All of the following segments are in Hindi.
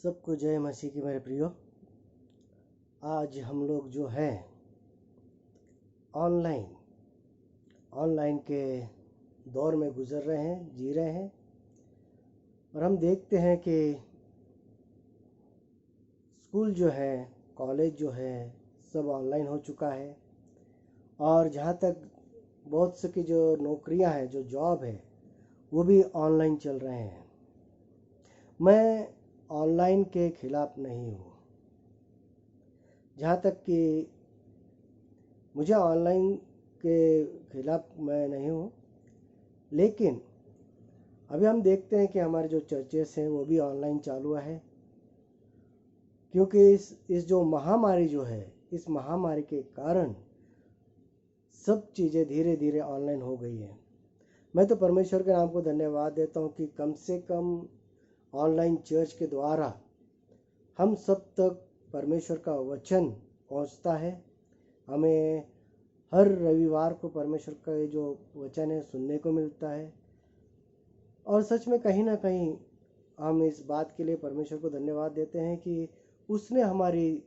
सबको जय मसीह की मेरे प्रियो। आज हम लोग जो है ऑनलाइन के दौर में गुजर रहे हैं, जी रहे हैं। और हम देखते हैं कि स्कूल जो है, कॉलेज जो है, सब ऑनलाइन हो चुका है। और जहाँ तक बहुत से की जो नौकरियां हैं, जो जॉब है, वो भी ऑनलाइन चल रहे हैं। मैं ऑनलाइन के खिलाफ नहीं हूँ। जहाँ तक कि मुझे ऑनलाइन के खिलाफ मैं नहीं हूँ, लेकिन अभी हम देखते हैं कि हमारे जो चर्चेस हैं वो भी ऑनलाइन चालू है। क्योंकि इस जो महामारी जो है, इस महामारी के कारण सब चीज़ें धीरे धीरे ऑनलाइन हो गई हैं। मैं तो परमेश्वर के नाम को धन्यवाद देता हूँ कि कम से कम ऑनलाइन चर्च के द्वारा हम सब तक परमेश्वर का वचन पहुँचता है। हमें हर रविवार को परमेश्वर का ये जो वचन है सुनने को मिलता है। और सच में कहीं ना कहीं हम इस बात के लिए परमेश्वर को धन्यवाद देते हैं कि उसने हमारी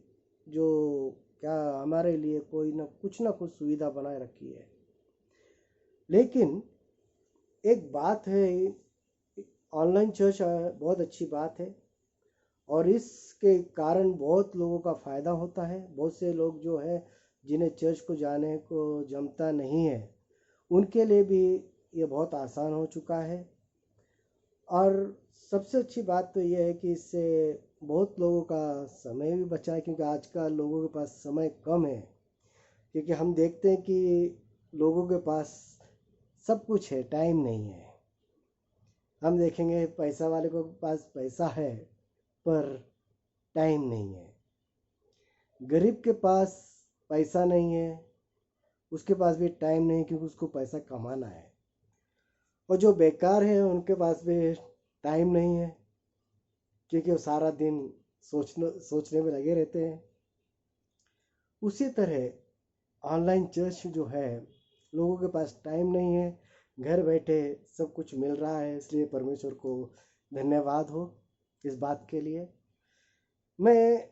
जो क्या हमारे लिए कोई ना कुछ सुविधा बनाए रखी है। लेकिन एक बात है, ऑनलाइन चर्च बहुत अच्छी बात है और इसके कारण बहुत लोगों का फ़ायदा होता है। बहुत से लोग जो है जिन्हें चर्च को जाने को जमता नहीं है, उनके लिए भी ये बहुत आसान हो चुका है। और सबसे अच्छी बात तो ये है कि इससे बहुत लोगों का समय भी बचा है, क्योंकि आजकल लोगों के पास समय कम है। क्योंकि हम देखते हैं कि लोगों के पास सब कुछ है, टाइम नहीं है। हम देखेंगे पैसा वाले को पास पैसा है पर टाइम नहीं है। गरीब के पास पैसा नहीं है, उसके पास भी टाइम नहीं, क्योंकि उसको पैसा कमाना है। और जो बेकार है उनके पास भी टाइम नहीं है, क्योंकि वो सारा दिन सोचने में लगे रहते हैं। उसी तरह ऑनलाइन चर्च जो है, लोगों के पास टाइम नहीं है, घर बैठे सब कुछ मिल रहा है। इसलिए परमेश्वर को धन्यवाद हो इस बात के लिए। मैं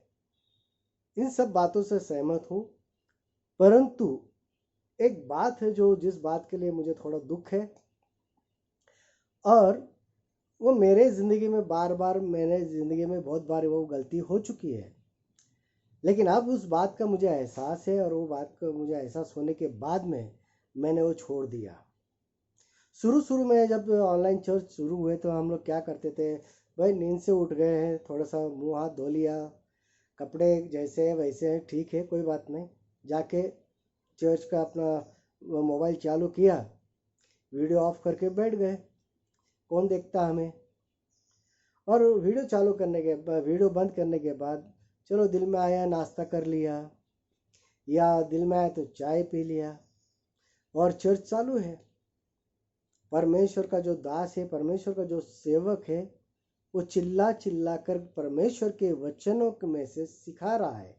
इन सब बातों से सहमत हूँ, परंतु एक बात है जो जिस बात के लिए मुझे थोड़ा दुख है, और वो मेरे ज़िंदगी में मैंने ज़िंदगी में बहुत बार वो गलती हो चुकी है। लेकिन अब उस बात का मुझे एहसास है, और वो बात का मुझे एहसास होने के बाद में मैंने वो छोड़ दिया। शुरू में जब ऑनलाइन चर्च शुरू हुए तो हम लोग क्या करते थे, भाई नींद से उठ गए हैं, थोड़ा सा मुंह हाथ धो लिया, कपड़े जैसे हैं वैसे हैं, ठीक है कोई बात नहीं, जाके चर्च का अपना मोबाइल चालू किया, वीडियो ऑफ करके बैठ गए, कौन देखता हमें। और वीडियो बंद करने के बाद चलो दिल में आया नाश्ता कर लिया, या दिल में आया तो चाय पी लिया, और चर्च चालू है। परमेश्वर का जो दास है, परमेश्वर का जो सेवक है, वो चिल्ला चिल्ला कर परमेश्वर के वचनों में से सिखा रहा है,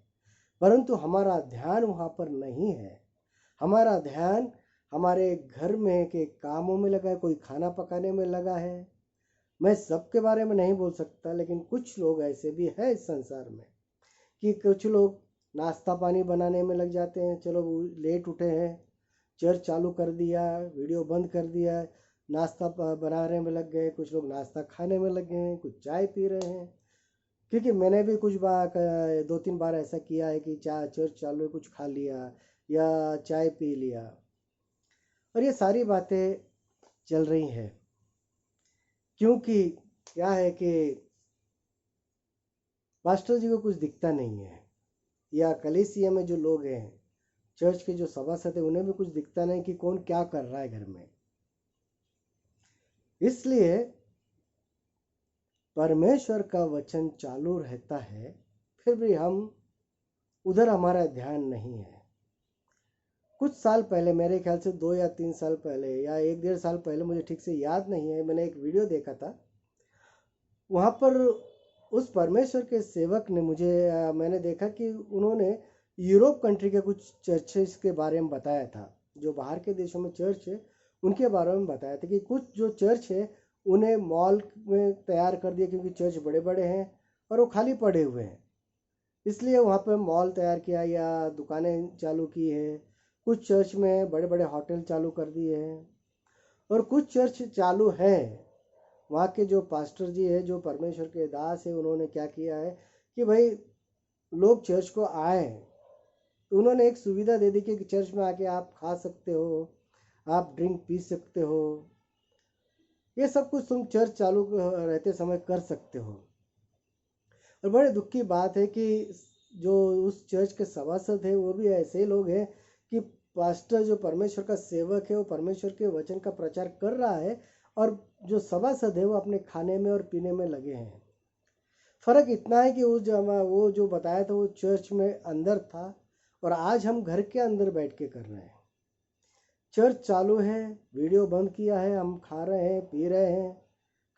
परंतु हमारा ध्यान वहाँ पर नहीं है। हमारा ध्यान हमारे घर में के कामों में लगा है, कोई खाना पकाने में लगा है। मैं सबके बारे में नहीं बोल सकता, लेकिन कुछ लोग ऐसे भी हैं इस संसार में कि कुछ लोग नाश्ता पानी बनाने में लग जाते हैं। चलो वो लेट उठे हैं, चर्च चालू कर दिया, वीडियो बंद कर दिया, नाश्ता बनाने में लग गए। कुछ लोग नाश्ता खाने में लग गए हैं, कुछ चाय पी रहे हैं। क्योंकि मैंने भी कुछ बार 2-3 बार ऐसा किया है कि चर्च चालू है, कुछ खा लिया या चाय पी लिया, और ये सारी बातें चल रही हैं। क्योंकि क्या है कि पास्टर जी को कुछ दिखता नहीं है, या कलीसिया में जो लोग हैं, चर्च के जो सभासद है, उन्हें भी कुछ दिखता नहीं कि कौन क्या कर रहा है घर में। इसलिए परमेश्वर का वचन चालू रहता है, फिर भी उधर हमारा ध्यान नहीं है। कुछ साल पहले, मेरे ख्याल से 2 या 3 साल पहले या 1-1.5 साल पहले, मुझे ठीक से याद नहीं है, मैंने एक वीडियो देखा था। वहाँ पर उस परमेश्वर के सेवक ने मैंने देखा कि उन्होंने यूरोप कंट्री के कुछ चर्चेस के बारे में बताया था। जो बाहर के देशों में चर्च है उनके बारे में बताया था कि कुछ जो चर्च है उन्हें मॉल में तैयार कर दिया, क्योंकि चर्च बड़े बड़े हैं और वो खाली पड़े हुए हैं। इसलिए वहाँ पे मॉल तैयार किया या दुकानें चालू की है। कुछ चर्च में बड़े बड़े होटल चालू कर दिए हैं और कुछ चर्च चालू हैं। वहाँ के जो पास्टर जी है, जो परमेश्वर के दास है, उन्होंने क्या किया है कि भाई लोग चर्च को आए। तो उन्होंने एक सुविधा दे दी कि चर्च में आके आप खा सकते हो, आप ड्रिंक पी सकते हो, ये सब कुछ तुम चर्च चालू रहते समय कर सकते हो। और बड़े दुख की बात है कि जो उस चर्च के सभासद हैं वो भी ऐसे लोग हैं कि पास्टर जो परमेश्वर का सेवक है वो परमेश्वर के वचन का प्रचार कर रहा है और जो सभासद है वो अपने खाने में और पीने में लगे हैं। फर्क इतना है कि वो जो बताया था वो चर्च में अंदर था और आज हम घर के अंदर बैठ के कर रहे हैं। चर्च चालू है, वीडियो बंद किया है, हम खा रहे हैं, पी रहे हैं,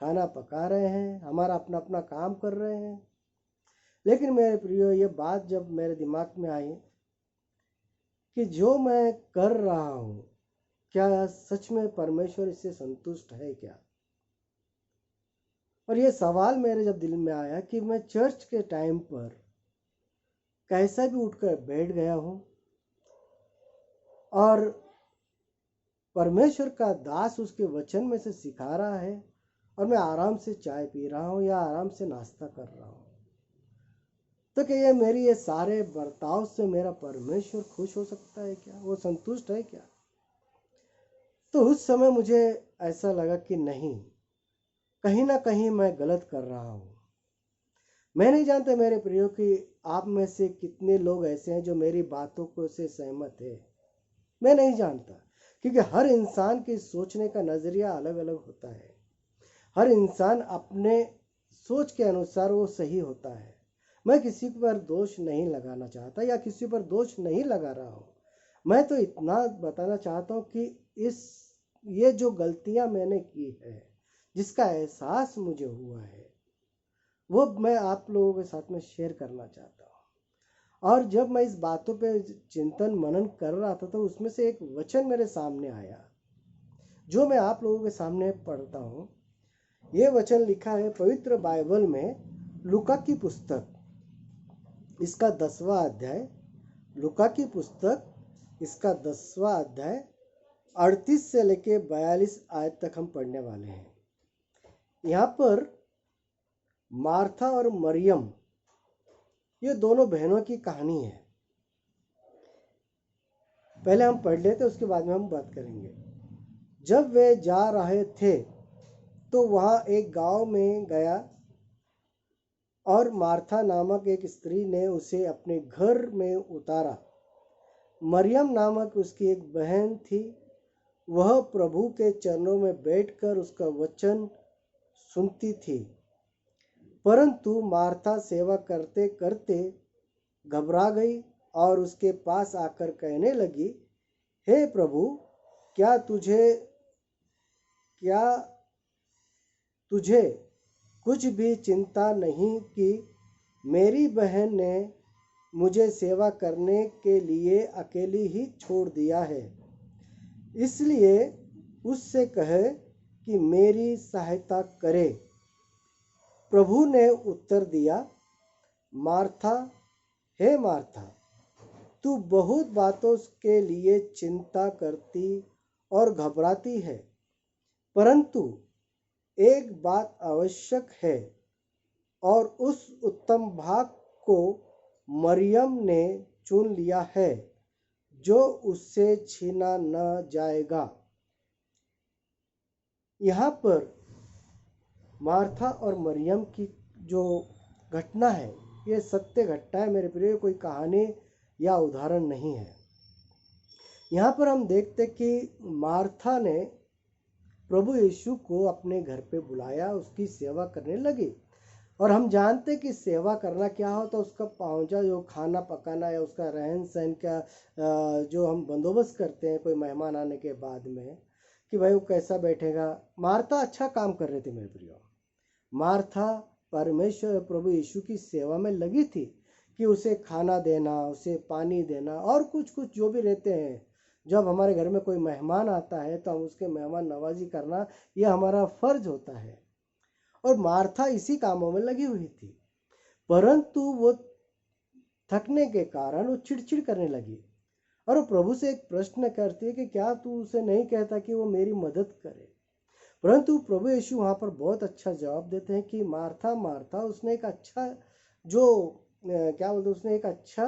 खाना पका रहे हैं, हमारा अपना अपना काम कर रहे हैं। लेकिन मेरे प्रियो, ये बात जब मेरे दिमाग में आई कि जो मैं कर रहा हूँ क्या सच में परमेश्वर इससे संतुष्ट है क्या? और ये सवाल मेरे जब दिल में आया कि मैं चर्च के टाइम पर कैसा भी उठकर बैठ गया हूँ और परमेश्वर का दास उसके वचन में से सिखा रहा है और मैं आराम से चाय पी रहा हूँ या आराम से नाश्ता कर रहा हूँ, तो क्या ये सारे बर्ताव से मेरा परमेश्वर खुश हो सकता है क्या? वो संतुष्ट है क्या? तो उस समय मुझे ऐसा लगा कि नहीं, कहीं ना कहीं मैं गलत कर रहा हूँ। मैं नहीं जानता मेरे प्रियो कि आप में से कितने लोग ऐसे हैं जो मेरी बातों को से सहमत है। मैं नहीं जानता, क्योंकि हर इंसान के सोचने का नज़रिया अलग अलग होता है। हर इंसान अपने सोच के अनुसार वो सही होता है। मैं किसी पर दोष नहीं लगाना चाहता या किसी पर दोष नहीं लगा रहा हूँ। मैं तो इतना बताना चाहता हूँ कि ये जो गलतियाँ मैंने की है, जिसका एहसास मुझे हुआ है, वो मैं आप लोगों के साथ में शेयर करना चाहता हूँ। और जब मैं इस बातों पे चिंतन मनन कर रहा था तो उसमें से एक वचन मेरे सामने आया जो मैं आप लोगों के सामने पढ़ता हूँ। ये वचन लिखा है पवित्र बाइबल में, लूका की पुस्तक, इसका 10वां अध्याय। लूका की पुस्तक, इसका 10वां अध्याय 38 से लेके 42 आयत तक हम पढ़ने वाले हैं। यहाँ पर मार्था और मरियम, ये दोनों बहनों की कहानी है। पहले हम पढ़ लेते, उसके बाद में हम बात करेंगे। जब वे जा रहे थे तो वहाँ एक गांव में गया और मार्था नामक एक स्त्री ने उसे अपने घर में उतारा। मरियम नामक उसकी एक बहन थी, वह प्रभु के चरणों में बैठकर उसका वचन सुनती थी। परंतु मार्था सेवा करते करते घबरा गई और उसके पास आकर कहने लगी, हे प्रभु, क्या तुझे कुछ भी चिंता नहीं कि मेरी बहन ने मुझे सेवा करने के लिए अकेली ही छोड़ दिया है? इसलिए उससे कहे कि मेरी सहायता करे। प्रभु ने उत्तर दिया, मार्था, हे मार्था, तू बहुत बातों के लिए चिंता करती और घबराती है, परंतु एक बात आवश्यक है और उस उत्तम भाग को मरियम ने चुन लिया है जो उससे छीना न जाएगा। यहाँ पर मार्था और मरियम की जो घटना है, ये सत्य घटना है मेरे प्रिय, कोई कहानी या उदाहरण नहीं है। यहाँ पर हम देखते कि मार्था ने प्रभु यीशु को अपने घर पे बुलाया, उसकी सेवा करने लगी। और हम जानते कि सेवा करना क्या होता, उसका पहुंचा जो खाना पकाना या उसका रहन सहन का जो हम बंदोबस्त करते हैं कोई मेहमान आने के बाद में, कि भाई वो कैसा बैठेगा। मार्था अच्छा काम कर रहे थे मेरे प्रियो। मार्था परमेश्वर प्रभु यीशु की सेवा में लगी थी कि उसे खाना देना, उसे पानी देना और कुछ कुछ जो भी रहते हैं। जब हमारे घर में कोई मेहमान आता है तो हम उसके मेहमान नवाजी करना, यह हमारा फर्ज होता है। और मार्था इसी कामों में लगी हुई थी। परंतु वो थकने के कारण वो चिड़चिड़ करने लगी और वो प्रभु से एक प्रश्न करती है कि क्या तू उसे नहीं कहता कि वो मेरी मदद करे। परंतु प्रभु यीशु वहाँ पर बहुत अच्छा जवाब देते हैं कि मार्था मार्था, उसने एक अच्छा जो क्या बोलते उसने एक अच्छा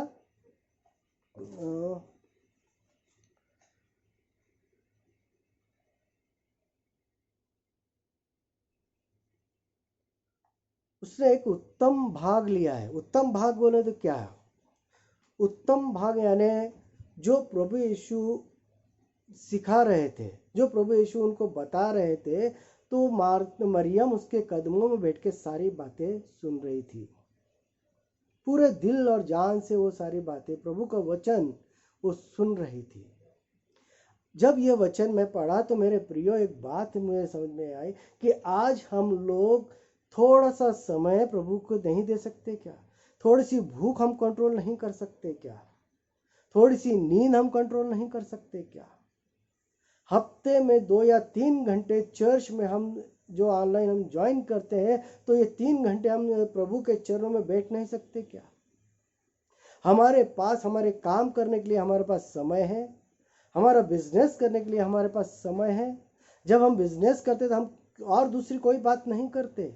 उसने एक उत्तम भाग लिया है। उत्तम भाग बोले तो क्या है? उत्तम भाग यानी जो प्रभु यीशु सिखा रहे थे, जो प्रभु यीशु उनको बता रहे थे, तो मरियम उसके कदमों में बैठ के सारी बातें सुन रही थी। पूरे दिल और जान से वो सारी बातें, प्रभु का वचन वो सुन रही थी। जब ये वचन मैं पढ़ा तो मेरे प्रियो एक बात मुझे समझ में आई कि आज हम लोग थोड़ा सा समय प्रभु को नहीं दे सकते क्या? थोड़ी सी भूख हम कंट्रोल नहीं कर सकते क्या? थोड़ी सी नींद हम कंट्रोल नहीं कर सकते क्या? हफ्ते में 2 या 3 घंटे चर्च में हम जो ऑनलाइन हम ज्वाइन करते हैं, तो ये 3 घंटे हम प्रभु के चरणों में बैठ नहीं सकते क्या? हमारे पास हमारे काम करने के लिए हमारे पास समय है, हमारा बिजनेस करने के लिए हमारे पास समय है। जब हम बिजनेस करते तो हम और दूसरी कोई बात नहीं करते।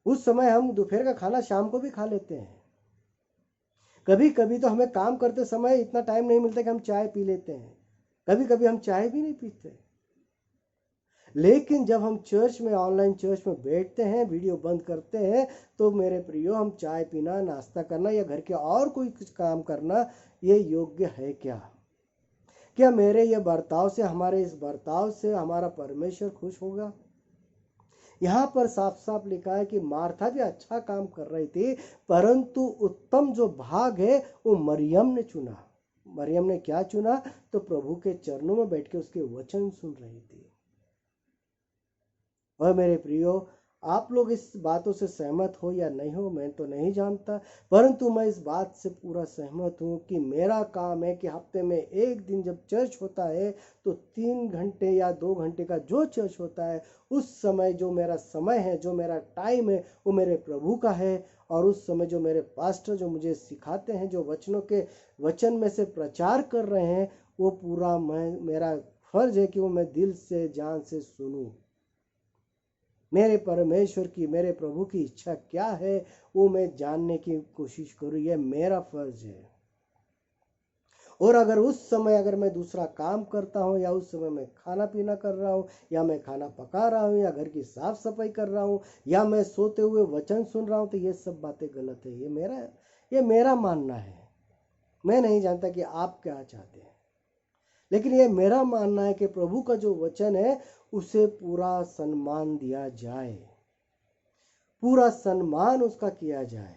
उस समय हम दोपहर का खाना शाम को भी खा लेते हैं। कभी कभी तो हमें काम करते समय इतना टाइम नहीं मिलता कि हम चाय पी लेते हैं। कभी कभी हम चाय भी नहीं पीते। लेकिन जब हम चर्च में, ऑनलाइन चर्च में बैठते हैं, वीडियो बंद करते हैं, तो मेरे प्रियो हम चाय पीना, नाश्ता करना या घर के और कोई कुछ काम करना ये योग्य है क्या? क्या मेरे ये बर्ताव से, हमारे इस बर्ताव से हमारा परमेश्वर खुश होगा? यहाँ पर साफ साफ लिखा है कि मार्था भी अच्छा काम कर रही थी, परंतु उत्तम जो भाग है वो मरियम ने चुना। मरियम ने क्या चुना? तो प्रभु के चरणों में बैठ के उसके वचन सुन रही थी। और मेरे प्रियो, आप लोग इस बातों से सहमत हो या नहीं हो मैं तो नहीं जानता, परंतु मैं इस बात से पूरा सहमत हूँ कि मेरा काम है कि हफ्ते में एक दिन जब चर्च होता है तो 3 घंटे या 2 घंटे का जो चर्च होता है, उस समय जो मेरा समय है, जो मेरा टाइम है, वो मेरे प्रभु का है। और उस समय जो मेरे पास्टर जो मुझे सिखाते हैं, जो वचन में से प्रचार कर रहे हैं, वो पूरा मेरा फर्ज है कि वो मैं दिल से, जान से सुनूं। मेरे परमेश्वर की, मेरे प्रभु की इच्छा क्या है वो मैं जानने की कोशिश करूं। यह मेरा फर्ज है। और अगर उस समय अगर मैं दूसरा काम करता हूं, या उस समय मैं खाना पीना कर रहा हूं, या मैं खाना पका रहा हूं, या घर की साफ सफाई कर रहा हूं, या मैं सोते हुए वचन सुन रहा हूं, तो ये सब बातें गलत है। ये मेरा मानना है। मैं नहीं जानता कि आप क्या चाहते हैं, लेकिन ये मेरा मानना है कि प्रभु का जो वचन है उसे पूरा सम्मान दिया जाए, पूरा सम्मान उसका किया जाए,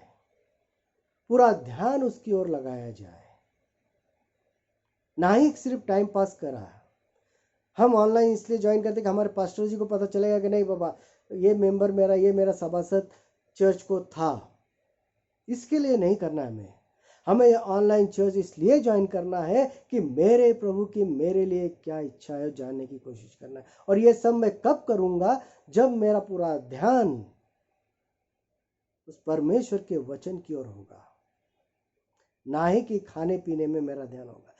पूरा ध्यान उसकी ओर लगाया जाए, ना ही सिर्फ टाइम पास करा। हम ऑनलाइन इसलिए ज्वाइन करते कि हमारे पास्टर जी को पता चलेगा कि नहीं बाबा, ये मेंबर मेरा, ये मेरा सभासद चर्च को था, इसके लिए नहीं करना है। हमें ऑनलाइन चर्च इसलिए ज्वाइन करना है कि मेरे प्रभु की मेरे लिए क्या इच्छा है जानने की कोशिश करना है। और ये सब मैं कब करूंगा? जब मेरा पूरा ध्यान उस परमेश्वर के वचन की ओर होगा, ना ही कि खाने पीने में मेरा ध्यान होगा।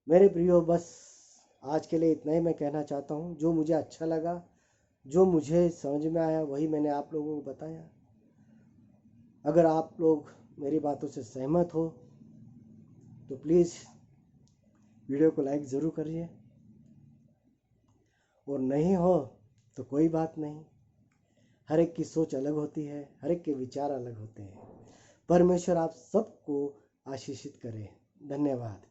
मेरे प्रियो, बस आज के लिए इतना ही मैं कहना चाहता हूँ। जो मुझे अच्छा लगा, जो मुझे समझ में आया, वही मैंने आप लोगों को बताया। अगर आप लोग मेरी बातों से सहमत हो तो प्लीज़ वीडियो को लाइक ज़रूर करिए, और नहीं हो तो कोई बात नहीं। हर एक की सोच अलग होती है, हर एक के विचार अलग होते हैं। परमेश्वर आप सबको आशीषित करे। धन्यवाद।